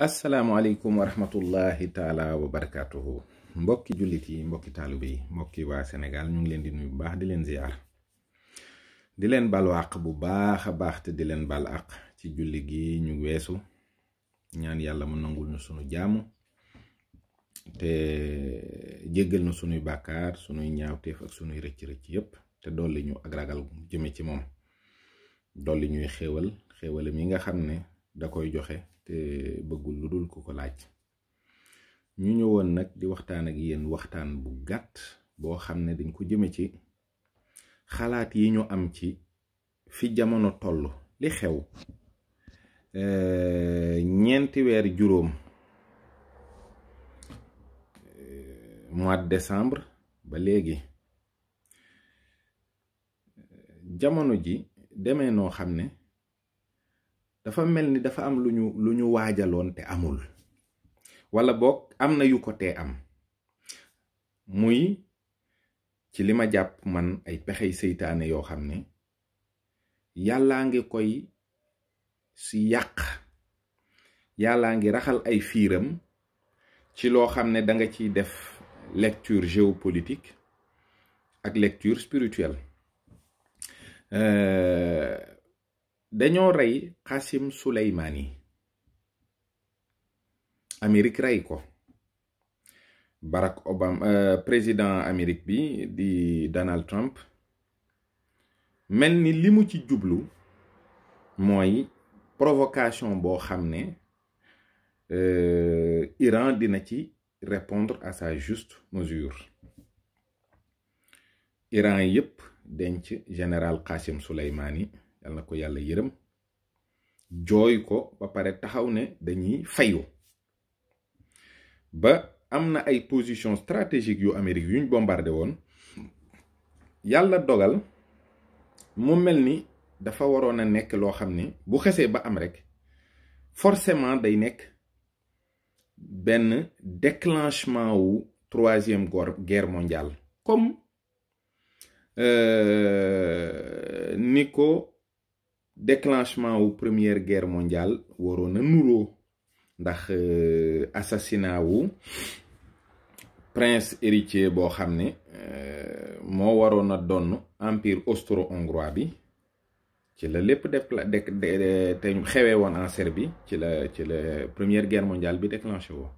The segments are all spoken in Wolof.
asalaamualeykum wa rahmatullahi taala wa barakatuhu mbokki jullit yi mbokki taalibe yi mbokki waa Sénégal ñu ngi leen di nuyu bu baax di leen ziar di leen balu àq bu baax a baax te di leen bal àq ci julli gi ñu weesu ñaan yàlla mu nangul ñu sunu jaamu te jéggal na sunuy bàkkaar sunuy ñaawteef ak sunuy rëcc-rëcc yépp te dolli ñu ak ragal jëme ci moom dolli ñuy xéewal mi nga xam ne da koy joxe te bëggul lu dul ku ko laaj. ñu ñëwoon nag di waxtaan ak yéen waxtaan bu gàtt boo xam ne dañ ko jëme ci xalaat yi ñu am ci fi jamono toll li xew ñeenti weer juróom mois de décembre ba léegi jamono ji demee noo xam ne dafa mel ni dafa am lu ñu waajaloon te amul wala boog am na yu ko tee am muy ci li ma jàpp man ay pexey seytaane yoo xam ne yàllaa ngi koy si yàq yàllaa ngi raxal ay fiiram ci loo xam ne danga ciy def lecture géopolitique ak lecture spirituelle. Dañoo rey Qasim Soleimani Amérique rey ko Barack Obama président Amérique bi di Donald Trump mel ni li mu ci jublu mooy provocation boo xam ne Iran dina ci répondre à sa juste mesure. Iran yépp denc général Qasim Soleimani yal na ko yàlla yërëm jooy ko ba pare taxaw ne dañuy fayu ba am na ay position stratégique yu Amérique yuñ bombardé woon yàlla dogal mu mel ni dafa waroon a nekk loo xam ne bu xesee ba am rek forcément day nekk benn déclenchement wu troisième guerre mondiale comme ni ko déclenchement wu première guerre mondiale waroon a nuroo ndax assassinat wu prince héritier boo xam ne moo waroon a donn empire austro-hongrois bi ci la lépp te xewee woon en Serbie ci la première guerre mondiale bi déclenché woo.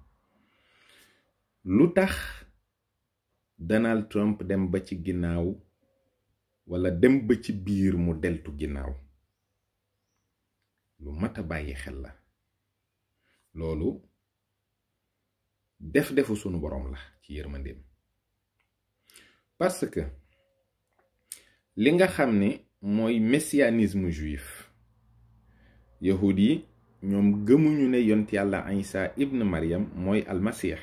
lu tax Donald Trump dem ba ci ginnaaw wala dem ba ci biir mu deltu ginnaaw lu mat a bàyyi xel la. loolu defu sunu boroom la ci yërmandeem parce que li nga xam ne mooy messianisme juif yahud yi ñoom gëmuñu ne yont yàlla Isa ibn Maryam mooy almasih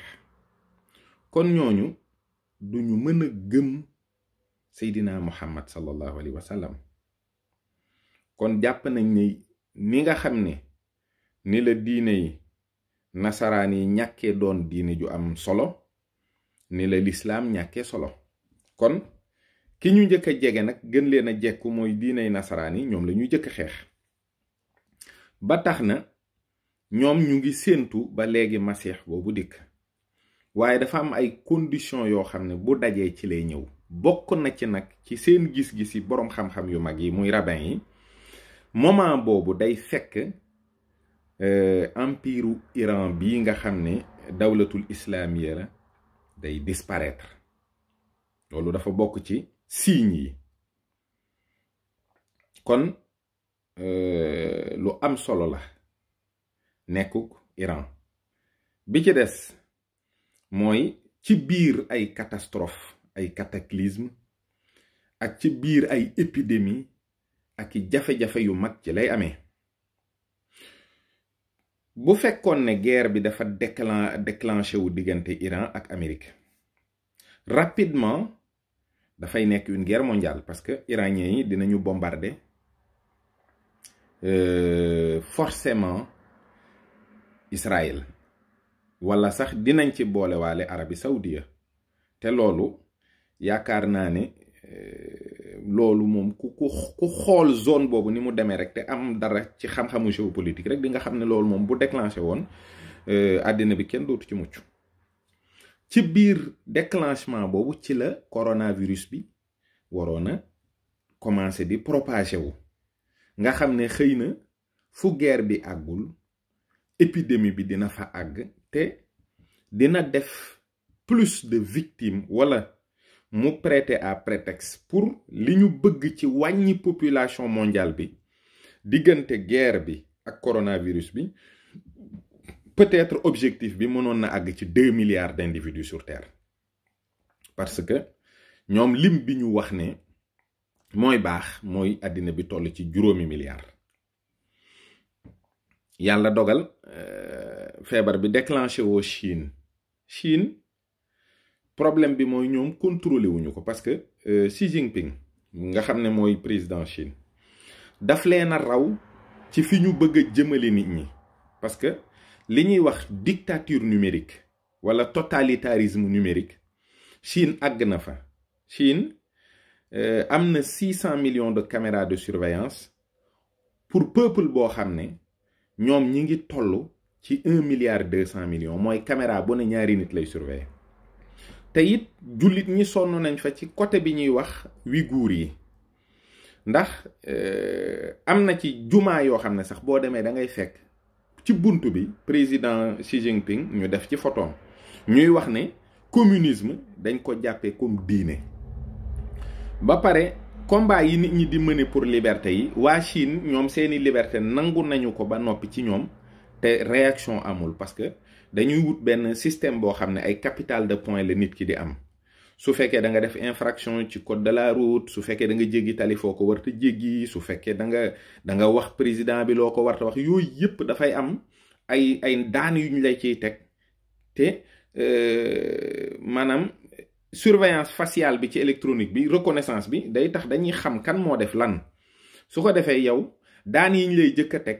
kon ñooñu duñu mën a gëm Seydina Muhammad sallallahu alayhi wa sallam. kon jàpp nañ ne ni nga xam ne ni la diine yi nasaraan yi ñàkkee doon diine ju am solo ni la lislaam ñàkkee solo. kon ki ñu njëkk a jege nag gën leen a jekku mooy diiney nasaraan yi ñoom la ñu jëkk xeex ba tax na ñoom ñu ngi séentu ba léegi masiix boobu dikk waaye dafa am ay conditions yoo xam ne bu dajee ci lay ñëw. bokk na ci nag ci seen gis-gis yi boroom xam-xam yu mag yi muy rabbin yi moment boobu day fekk empire Iran bii nga xam ne dawlatul islamiya la day disparaître. loolu dafa bokk ci signes yi. kon lu am solo la nekkuk Iran. bi ci des mooy ci biir ay catastrophe ay cataclysme ak ci biir ay épidémie ak i jafe-jafe yu mag ci lay amee. bu fekkoon ne guerre bi dafa déclenché wu diggante Iran ak Amérique rapidement dafay nekk une guerre mondiale parce que iraniens yi dinañu bombarder forcément Israël wala sax dinañ ci boolewaale Arabie Saoudite te loolu yaakaar naa ne loolu moom ku xool zone boobu ni mu demee rek te am dara ci xam-xamu géopolitique rek di nga xam ne loolu moom bu déclenché woon àddina bi kenn dootu ci mucc. ci biir déclenchement boobu ci la coronavirus bi waroon a commencé di propagé wu nga xam ne xëy na fu guerre bi àggul épidémie bi dina fa àgg te dina def plus de victimes wala mu prêter à prétexte pour li ñu bëgg ci wàññi population mondiale bi diggante guerre bi ak coronavirus bi. Peut-être objectif bi mënoon na àgg ci 2 milliards d'individus sur Terre parce que ñoom lim bi ñu wax ne mooy baax mooy àddina bi toll ci 5 milliards. yàlla dogal feebar bi déclenché woo Chine problème bi mooy ñoom contrôlé wuñu ko parce que Xi Jinping nga xam ne mooy président Chine daf leen a raw ci fi ñu bëgg a jëmale nit ñi parce que li ñuy wax dictature numérique wala totalitarisme numérique Chine àgg na fa. Chine am na 600 millions de caméras de surveillance pour peuple boo xam ne ñoom ñi ngi toll ci 1 milliard 200 millions mooy caméra bu ne ñaari nit lay surveiller. te it jullit ñi sonn nañ fa ci côté bi ñuy wax Ouïghour yi ndax am na ci jumaa yoo xam ne sax boo demee da ngay fekk ci buntu bi président Xi Jinping ñu def ci photom ñuy wax ne communisme dañ ko jàppee comme diine. ba pare combat yi nit ñi di mener pour liberté yi waa Chine ñoom seeni liberté nangu nañu ko ba noppi ci ñoom te réaction amul parce que dañuy wut benn système boo xam ne ay capital de points la nit ki di am. su fekkee da nga def infraction ci code de la route su fekkee da nga jéggi tali foo ko warta jéggi su fekkee da nga wax président bi loo ko warta wax yooyu yëpp dafay am ay daan yu ñu lay ciy teg te maanaam surveillance faciale bi ci électronique bi reconnaissance bi day tax dañuy xam kan moo def lan su ko defee yow daan yi ñu lay jëkk a teg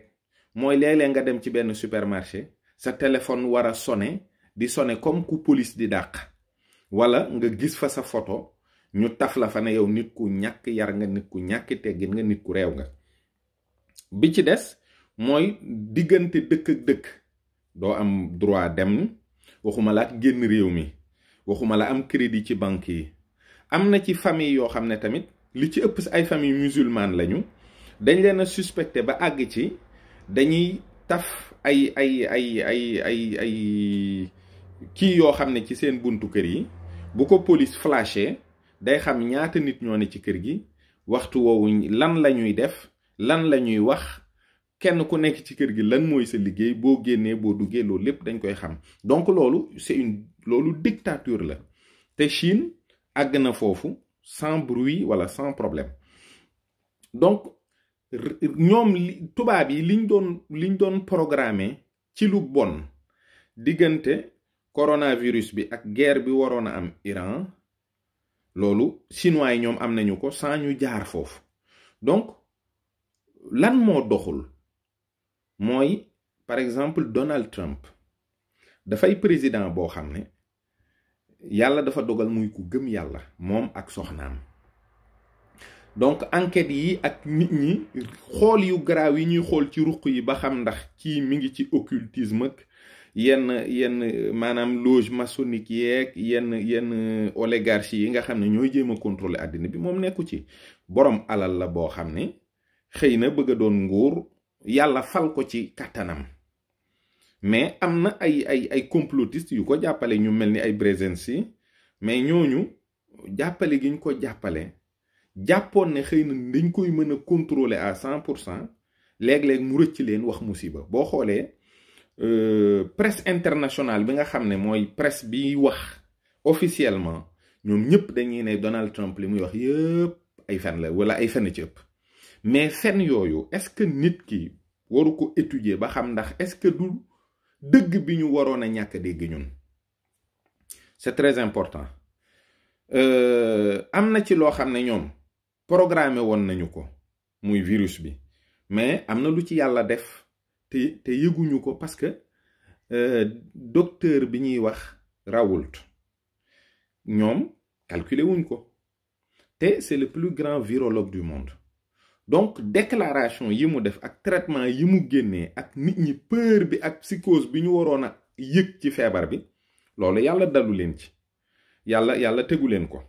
mooy léeg-léeg nga dem ci benn supermarché sa téléphone war a sonné di sonné comme ku police di dàq. wala nga gis fa sa photo ñu taf la fa ne yow nit ku ñàkk yar nga nit ku ñàkk teggin nga nit ku réew nga. bi ci des mooy diggante dëkk ak dëkk doo am droit dem waxuma la ak génn réew mi waxuma la am crédit ci banque yi. am na ci famille yoo xam ne tamit li ci ëpp si ay famille musulmane lañu dañ leen a suspecté ba àgg ci dañuy taf ay kii yoo xam ne ci seen buntu kër yi. bu ko police flashé day xam ñaata nit ñoo ne ci kër gi waxtu woowu lan la ñuy def lan la ñuy wax kenn ku nekk ci kër gi lan mooy sa liggéey boo génnee boo duggee loolu lépp dañ koy xam donc loolu loolu dictature la te Chine àgg na foofu sans bruit wala sans problème. donc ñoom tubaab yi liñ doon programmer ci lu bon diggante coronavirus bi ak guerre bi waroon a am Iran loolu chinois yi ñoom am nañu ko sans ñu jaar foofu. donc lan moo doxul mooy par exemple Donald Trump dafay président boo xam ne yàlla dafa dogal muy ku gëm yàlla moom ak soxnaam. donc enquête yi ak nit ñi xool yu garaaw yi ñuy xool ci ruq yi ba xam ndax kii mi ngi ci occultisme ak yenn maanaam loge maçonnique yeeg yenn oligarchie yi nga xam ne ñooy jéem a contrôler àddina bi moom nekku ci. borom alal la boo xam ne xëy na bëgg a doon nguur yàlla fal ko ci kattanam mais am na ay complotistes yu ko jàppale ñu mel ni ay Brzezinski mais ñooñu jàppale gi ñu ko jàppale jàppoon ne xëy na dañ koy mën a contrôler à 100% léeg-léeg mu rëcc leen wax musiba. boo xoolee presse internationale bi nga xam ne mooy presse bi wax officiellement ñoom ñëpp dañuy ne Donald Trump li muy wax yëpp ay fen la wala ay fen ci ëpp. mais fen yooyu est-ce que nit ki waru ko étudier ba xam ndax est-ce que du dëgg bi ñu waroon a ñàkk dégg ñun. c'est très important. am na ci loo xam ne ñoom programmé woon nañu ko muy virus bi mais am na lu ci yàlla def te yëguñu ko parce que docteur bi ñuy wax Raoult ñoom calculé wuñ ko te c'est le plus grand virologue du monde. donc déclaration yi mu def ak traitement yi mu génnee ak nit ñi peur bi ak psychose bi ñu waroon a yëg ci feebar bi loolu yàlla dalu leen ci yàlla tegu leen ko.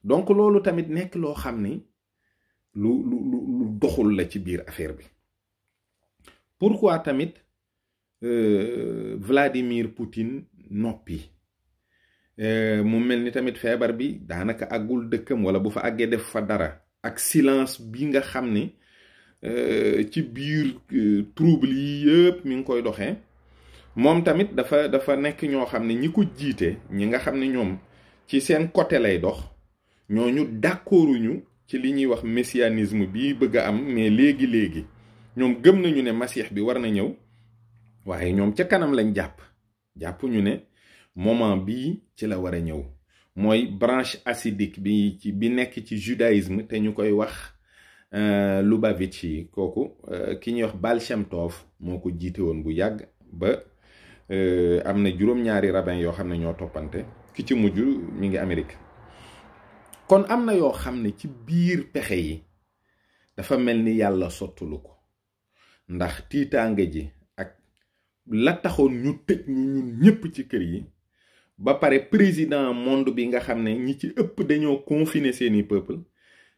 donc loolu tamit nekk loo xam ni lu doxul la ci biir affaire bi. pourquoi tamit Vladimir Poutine noppi mu mel ni tamit feebar bi daanaka àggul dëkkam wala bu fa àggee def fa dara ak silence bi nga xam ni ci biir trouble yi yëpp mi ngi koy doxee. moom tamit dafa nekk ñoo xam ne ñi ko jiite ñi nga xam ne ñoom ci seen côté lay dox ñooñu d'accorduñu ci li ñuy wax messianisme bi bëgg a am mais léegi ñoom gëm nañu ne masiix bi war na ñëw waaye ñoom ca kanam lañ jàpp ñu ne moment bii ci la war a ñëw mooy branche hassidique bi nekk ci judaïsme te ñu koy wax Lubavitch yi kooku ki ñuy wax Baal Shem Tov moo ko jiite woon bu yàgg ba am na juróom-ñaari rabbin yoo xam ne ñoo toppante ki ci mujj mi ngi Amérique. kon am na yoo xam ne ci biir pexe yi dafa mel ni yàlla sottulu ko ndax tiitaange ji ak la taxoon ñu tëj ñun ñëpp ci kër yi ba pare président monde bi nga xam ne ñi ci ëpp dañoo confiner seeni peuple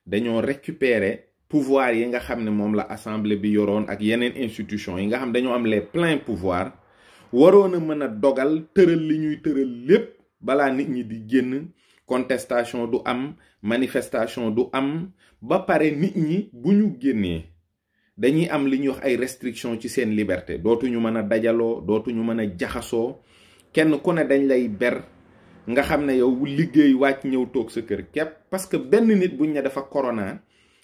dañoo récupérer pouvoir yi nga xam ne moom la assemblée bi yoroon ak yeneen institution yi nga xam dañoo am les pleins pouvoirs waroon a mën a dogal tëral li ñuy tëral lépp balaa nit ñi di génn contestation du am manifestation du am ba pare nit ñi bu ñu génnee dañuy am li ñuy wax ay restrictions ci seen liberté dootuñu mën a dajaloo dootuñu mën a jaxasoo kenn ku ne dañ lay ber nga xam ne yow liggéey wàcc ñëw toog sa kër képp parce que benn nit buñ ne dafa corona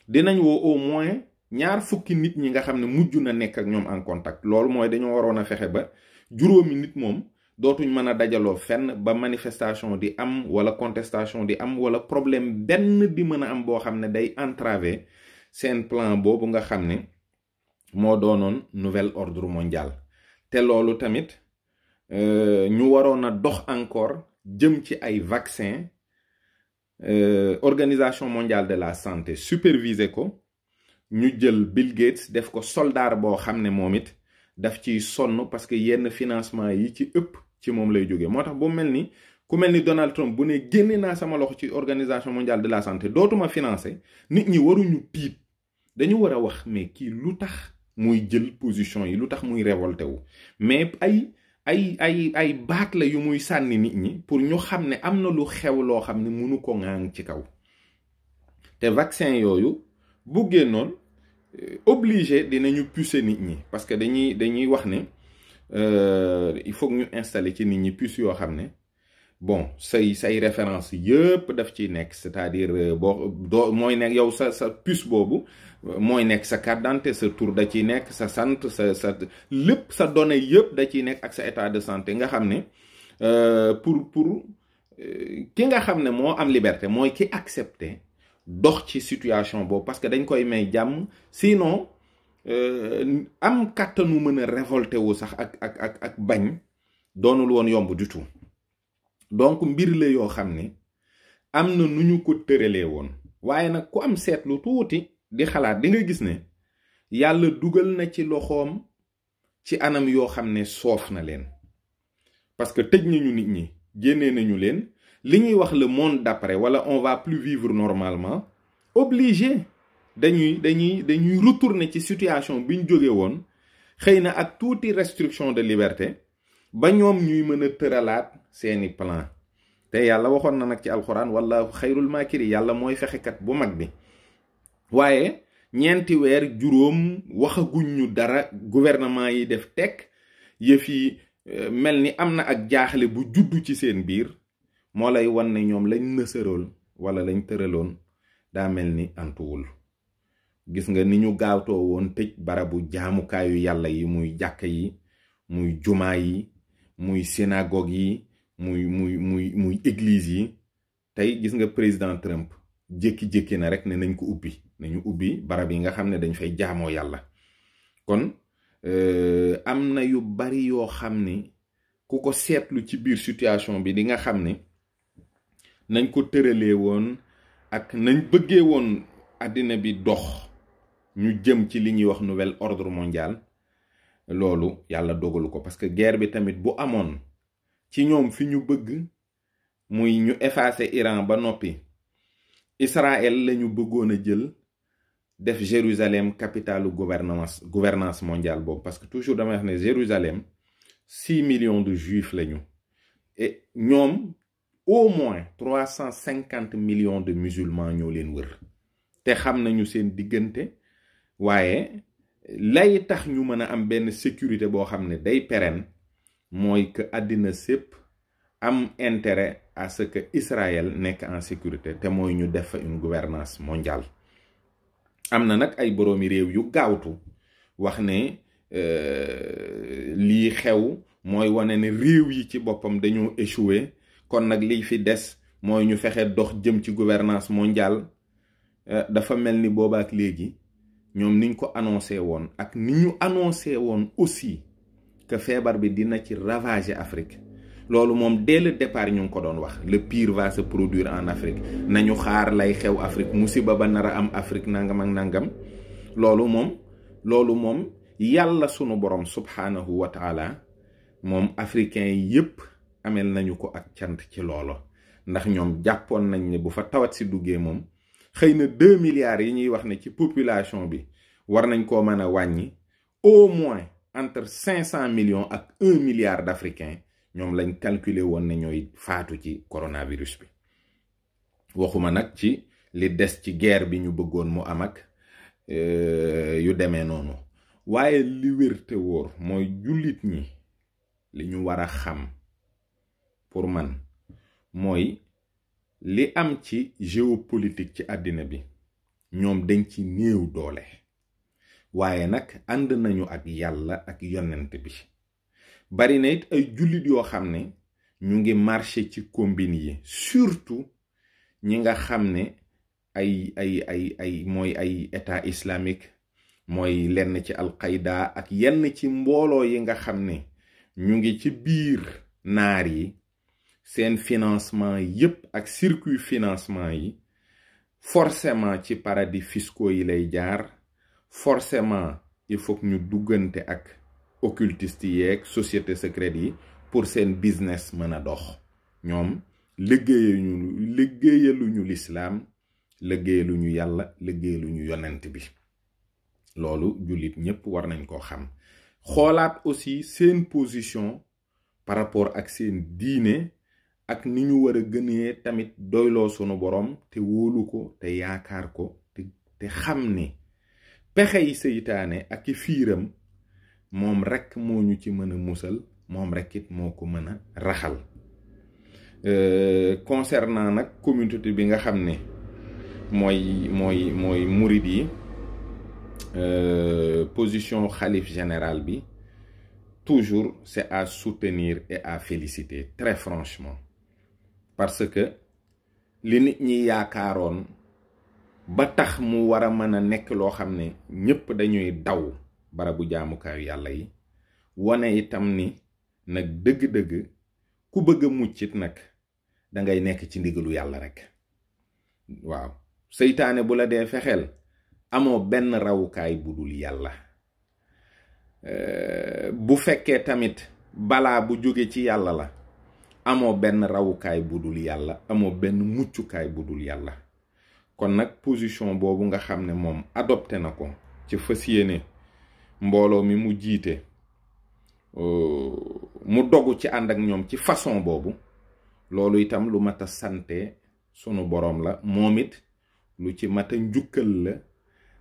dinañ woo au moins 20 nit ñi nga xam ne mujj na nekk ak ñoom en contact loolu mooy dañoo waroon a fexe ba juróomi nit moom dootuñ mën a dajaloo fenn ba manifestation di am wala contestation di am wala problème benn di mën a am boo xam ne day entraver seen plan boobu nga xam ne moo doonoon nouvel ordre mondial. te loolu tamit ñu waroon a dox encore jëm ci ay vaccin organisation mondiale de la santé superviser ko ñu jël Bill Gates def ko soldat boo xam ne moom it daf ciy sonn parce que yenn financement yi ci ëpp ci moom lay jógee moo tax bu mel ni ku mel ni Donald Trump bu ne génne naa sama loxo ci organisation mondiale de la santé dootuma financer nit ñi waruñu tiit dañu war a wax mais kii lu tax muy jël position yi lu tax muy révolté wu mais ay baat la yu muy sànni nit ñi pour ñu xam ne am na lu xew loo xam ne mënu ko ŋaang ci kaw te vaccin yooyu bu génnoon obligé dinañu pucer nit ñi parce que dañuy wax ne il faut que ñu installer ci nit ñi puce yoo xam ne bon say référence yëpp daf ciy nekk c'est-à-dire mooy nekk yow sa puce boobu mooy nekk sa carte d'identité sa tur da ciy nekk sa sant sa lépp sa données yëpp da ciy nekk ak sa état de santé nga xam ne pour ki nga xam ne moo am liberté mooy ki accepté dox ci situation boobu parce que dañ koy may jàmm sinon am kàttanu mën a révolté wu sax ak bañ doonul woon yomb du tout donc mbir la yoo xam ne am na nu ñu ko tëralee woon waaye nag ku am seetlu tuuti di xalaat di nga gis ne yàlla dugal na ci loxoom ci anam yoo xam ne soof na leen parce que tëj nañu nit ñi génnee nañu leen li ñuy wax le monde d'après wala on va plus vivre normalement obligé dañuy retourner ci situation bi ñu jóge woon xëy na ak tuuti restriction de liberté ba ñoom ñuy mën a tëralaat seeni plan te yàlla waxoon na nag ci alxuraan wallahu xayrul maakiri yàlla mooy fexekat bu mag bi waaye 4 weer juróom waxaguñ ñu dara gouvernement yi def tekk yëf yi mel ni am na ak jaaxle bu juddu ci seen biir moo lay wan ne ñoom lañ nësërool wala lañ tëraloon daa mel ni antuwul gis nga ni ñu gaawtoo woon tëj barabu jaamukaayu yàlla yi muy jàkka yi muy jumaa yi muy synagogue yi muy église yi tey gis nga président Trump jékki-jékki na rek ne nañu ubbi barab yi nga xam ne dañ fay jaamoo yàlla kon am na yu bari yoo xam ne ku ko seetlu ci biir situation bi di nga xam ne nañ ko tëralee woon ak nañ bëggee woon àddina bi dox ñu jëm ci li ñuy wax nouvel ordre mondial loolu yàlla dogalu ko parce que guerre bi tamit bu amoon ci ñoom fi ñu bëgg muy ñu effacer Iran ba noppi Israël lañu bëggoon a jël def Jérusalem capitalu gouvernance mondiale boobu parce que toujours damay wax ne Jérusalem 6 millions de juifs lañu et ñoom au moins 350 millions de musulmans ñoo leen wër te xam nañu seen diggante waaye lay tax ñu mën a am benn sécurité boo xam ne day pérenne mooy que àddina sépp am intérêt à ce que Israël nekk en sécurité te mooy ñu def fa une gouvernance mondiale am na nag ay boroomi réew yu gaawtu wax ne lii xew mooy wane ne réew yi ci boppam dañoo échoué kon nag liy fi des mooy ñu fexe dox jëm ci gouvernance mondiale dafa mel ni boobaak léegi ñoom niñ ko annoncé woon ak ni ñu annoncé woon aussi que feebar bi dina ci ravager Afrique loolu moom dès le départ ñu ngi ko doon wax le pire va se produire en Afrique nañu xaar lay xew Afrique musiba ba nar a am Afrique nangam ak nangam loolu moom yàlla sunu borom subhanahu wa taala moom africain yépp amel nañu ko ak cant ci loolo ndax ñoom jàppoon nañ ne bu fa tawat si duggee moom xëy na 2 milliards yi ñuy wax ne ci population bi war nañ koo mën a wàññi au moins entre 500 millions ak 1 milliard d'Africains ñoom lañ calculer woon ne ñooy faatu ci coronavirus bi waxuma nag ci li des ci guerre bi ñu bëggoon mu am ak yu demee noonu waaye li wér te wóor mooy jullit ñi li ñu war a xam pour man mooy li am ci géopolitique ci àddina bi ñoom dañ ci néew doole waaye nag ànd nañu ak yàlla ak yonent bi bari na it ay jullit yoo xam ne ñu ngi marché ci combine yi surtout ñi nga xam ne ay mooy ay état islamique mooy lenn ci al-Qaïda ak yenn ci mbooloo yi nga xam ne ñu ngi ci biir naar yi seen financement yépp ak circuit financement yi forcément ci paradis fiscaux yi lay jaar forcément il faut que ñu duggante ak occultiste yeeg société secrète yi pour seen business mën a dox ñoom liggéeyaluñu lislaam liggéeyaluñu yàlla liggéeyaluñu yonent bi loolu jullit ñépp war nañ koo xam xoolaat aussi seen position par rapport ak seen diine ak ni ñu war a gënee tamit doyloo sunu borom te wóolu ko te yaakaar ko te xam ne pexe yi seytaane ak i fiiram moom rekk moo ñu ci mën a musal moom rekk it moo ko mën a raxal concernant nag communauté bi nga xam ne mooy murid yi position xalif général bi toujours c'est à soutenir et à féliciter très franchement parce que li nit ñi yaakaaroon ba tax mu war a mën a nekk loo xam ne ñépp dañuy daw barabu jaamukaayu yàlla yi wane itam ni nag dëgg-dëgg ku bëgg a muccit nag dangay nekk ci ndigalu yàlla rekk waaw seytaane bu la dee fexeel amoo benn rawukaay bu dul yàlla bu fekkee tamit balaa bu jóge ci yàlla la amoo benn rawukaay bu dul yàlla amoo benn muccukaay bu dul yàlla kon nag position boobu nga xam ne moom adopté na ko ci fas yéene mbooloo mi mu jiite mu dogu ci ànd ak ñoom ci façon boobu loolu itam lu mat a sante sunu boroom la moom it lu ci mat a njukkal la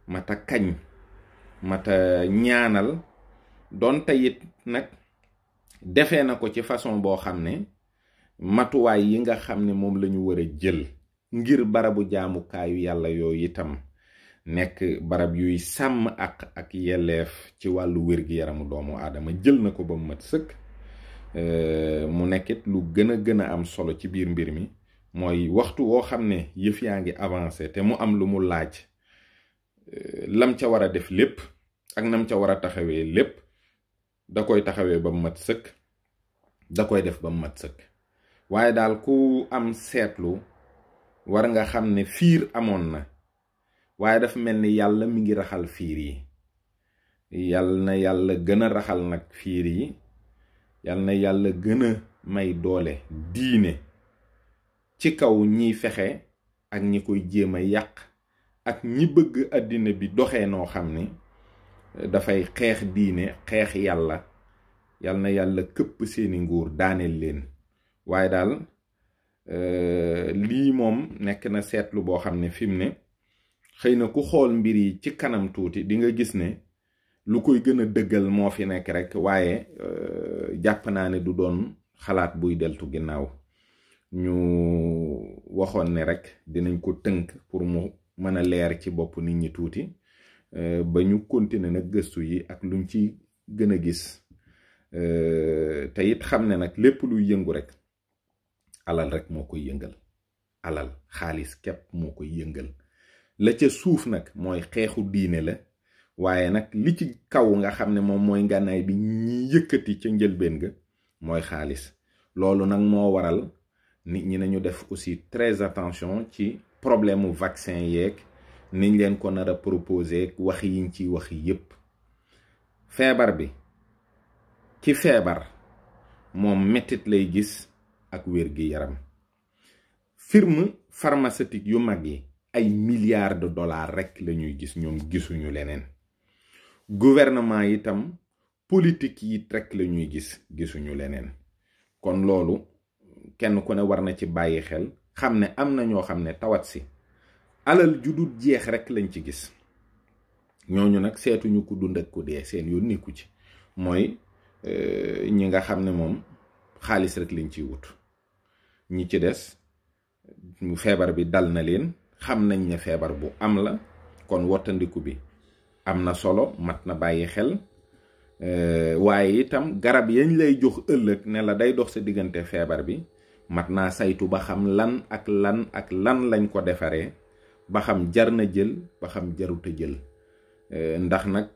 mat a kañ mat a ñaanal doonte it nag defee na ko ci façon boo xam ne matuwaay yi nga xam ne moom lañu war a jël ngir barabu jaamukaayu yàlla yooyu itam nekk barab yuy sàmm ak yelleef ci wàllu wér-gi-yaramu doomu aadama jël na ko ba mu mat sëkk mu nekkit lu gën a am solo ci biir mbir mi mooy waxtu woo xam ne yëf yaa ngi avancé te mu am lu mu laaj lam ca war a def lépp ak nam ca war a taxawee lépp da koy taxawee ba mu mat sëkk da koy def ba mu mat sëkk waaye daal ku am seetlu war nga xam ne fiir amoon na waaye dafa mel ni yàlla mi ngi raxal fiir yi. yàlla na yàlla gën a raxal nag fiir yi, yàlla na yàlla gën a may doole diine ci kaw ñiy fexe ak ñi koy jéem a yàq ak ñi bëgg àddina bi doxee noo xam ni dafay xeex diine xeex yàlla. yàlla na yàlla këpp seeni nguur daaneel leen. waaye daal lii moom nekk na seetlu boo xam ne fi mu ne xëy na ku xool mbir yi ci kanam tuuti di nga gis ne lu koy gën a dëggal moo fi nekk rek, waaye jàpp naa ne du doon xalaat buy deltu ginnaaw. ñu waxoon ne rek dinañ ko tënk pour mu mën a leer ci bopp nit ñi tuuti, ba ñu continuer nag gëstu yi ak luñ ci gën a gis. te it xam ne nag lépp luy yëngu rek alal rek moo koy yëngal. alal, xaalis képp moo koy yëngal. la ca suuf nag mooy xeexu diine la, waaye nag li ci kaw nga xam ne moom mooy ngànnaay bi ñi yëkkati ca njëlbeen ga mooy xaalis. loolu nag moo waral nit ñi nañu def aussi très attention ci problème mu vaccin yeeg niñ leen ko nar a proposer wax yiñ ciy wax yépp. feebar bi ki feebar moom mettit lay gis ak wér gi yaram. firme pharmaceutique yu mag yi ay milliards de dollars rek la ñuy gis, ñoom gisuñu leneen. gouvernement itam politique yi rek la ñuy gis, gisuñu leneen. kon loolu kenn ku ne war na ci bàyyi xel, xam ne am na ñoo xam ne tawat si alal ju dul jeex rek lañ ci gis. ñooñu nag seetuñu ku dund ak ku dee, seen yoon nekku ci. mooy ñi nga xam ne moom xaalis rek lañ ciy wut. ñi ci des feebar bi dal na leen, xam nañ ne feebar bu am la, kon wottandiku bi am na solo, mat na bàyyi xel. waaye itam garab yañ lay jox ëllëg ne la day dox sa diggante feebar bi, mat naa saytu ba xam lan ak lan lañ ko defaree, ba xam jar na jël, ba xam jaruta jël. ndax nag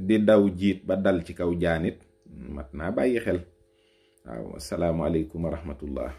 di daw jiit ba dal ci kaw jaanit mat naa bàyyi xel. waaw, asalaamaaleykum wa rahmatullah.